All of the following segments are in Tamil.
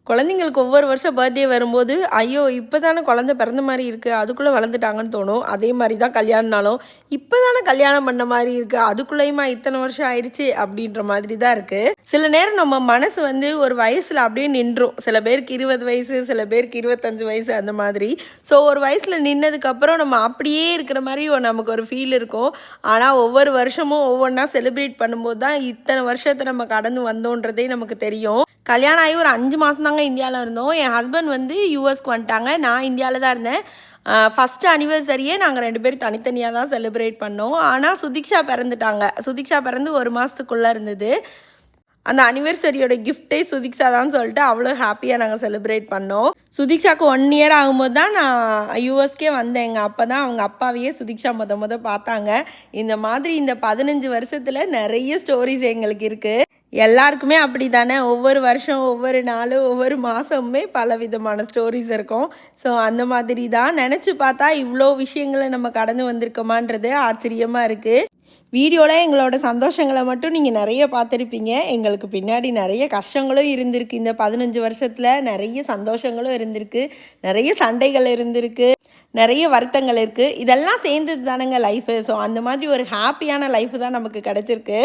குழந்தைங்களுக்கு ஒவ்வொரு வருஷம் பர்த்டே வரும்போது, ஐயோ! இப்ப தானே குழந்தை பிறந்த மாரி இருக்கு. அதுக்குள்ள வளர்ந்துட்டாங்கன்னு தோணும். அதே மாரி தான் கல்யாணம்னாலும், இப்ப தானே கல்யாணம் பண்ண மாரி இருக்கு. அதுக்குள்ளயுமா இத்தன வருஷம் ஆயிடுச்சு அப்படின்ற மாதிரி தான் இருக்கு. சில நேரம் நம்ம மனசு வந்து ஒரு வயசுல அப்படியே நின்றும். சில பேருக்கு 20 வயசு, சில பேருக்கு 25 வயசு அந்த மாதிரி. ஸோ ஒரு வயசுல நின்னதுக்கப்புறம் நம்ம அப்படியே இருக்கிற மாரி நமக்கு ஒரு ஃபீல் இருக்கும். ஆனா ஒவ்வொரு வருஷமும் ஒவ்வொன்னா செலிப்ரேட் பண்ணும்போது தான் இத்தன வருஷத்த நம்ம கடந்து வந்தோன்றதே நமக்கு தெரியும். கல்யாணம் ஆகி ஒரு 5 மாதம் தாங்க இந்தியாவில் இருந்தோம். என் ஹஸ்பண்ட் வந்து யூஎஸ்க்கு வந்துட்டாங்க. நான் இந்தியாவில் தான் இருந்தேன். ஃபஸ்ட்டு அனிவர்சரியே நாங்கள் 2 பேரும் தனித்தனியாக தான் செலிப்ரேட் பண்ணோம். ஆனால் சுதிக்ஷா பிறந்துட்டாங்க. சுதிக்ஷா பிறந்து 1 மாதத்துக்குள்ளே இருந்தது. அந்த அனிவர்சரியோட கிஃப்ட்டே சுதிக்ஷா தான் சொல்லிட்டு அவ்வளோ ஹாப்பியாக நாங்கள் செலிப்ரேட் பண்ணோம். சுதிக்ஷாவுக்கு 1 இயர் ஆகும்போது தான் நான் யூஎஸ்க்கே வந்தேங்க. அப்போ தான் அவங்க அப்பாவையே சுதிக்ஷா மொத பார்த்தாங்க. இந்த மாதிரி இந்த 15 வருஷத்தில் நிறைய ஸ்டோரிஸ் எங்களுக்கு இருக்குது. எல்லாருக்குமே அப்படி தானே ஒவ்வொரு வருஷம், ஒவ்வொரு நாளும், ஒவ்வொரு மாதமுமே பல விதமான ஸ்டோரிஸ் இருக்கும். ஸோ அந்த மாதிரி தான் நினச்சி பார்த்தா இவ்வளோ விஷயங்களை நம்ம கடந்து வந்திருக்கோமான்றது ஆச்சரியமாக இருக்குது. வீடியோவில் எங்களோட சந்தோஷங்களை மட்டும் நீங்கள் நிறைய பார்த்துருப்பீங்க. எங்களுக்கு பின்னாடி நிறைய கஷ்டங்களும் இருந்திருக்கு. இந்த 15 வருஷத்தில் நிறைய சந்தோஷங்களும் இருந்திருக்கு, நிறைய சண்டைகள் இருந்திருக்கு, நிறைய வருத்தங்கள் இருக்குது. இதெல்லாம் சேர்ந்தது தானேங்க லைஃபு. ஸோ அந்த மாதிரி ஒரு ஹாப்பியான லைஃபு தான் நமக்கு கிடச்சிருக்கு.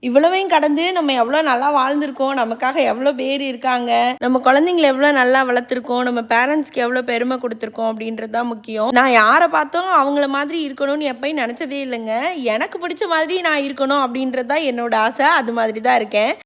இவ்வளவையும் கடந்து நம்ம எவ்வளோ நல்லா வாழ்ந்திருக்கோம், நமக்காக எவ்வளோ பேர் இருக்காங்க, நம்ம குழந்தைங்கள எவ்வளோ நல்லா வளர்த்துருக்கோம், நம்ம பேரண்ட்ஸ்க்கு எவ்வளோ பெருமை கொடுத்துருக்கோம் அப்படின்றது தான் முக்கியம். நான் யாரை பார்த்தோம் அவங்கள மாதிரி இருக்கணும்னு எப்பயும் நினச்சதே இல்லைங்க. எனக்கு பிடிச்ச மாதிரி நான் இருக்கணும் அப்படின்றது தான் என்னோட ஆசை. அது மாதிரி தான் இருக்கேன்.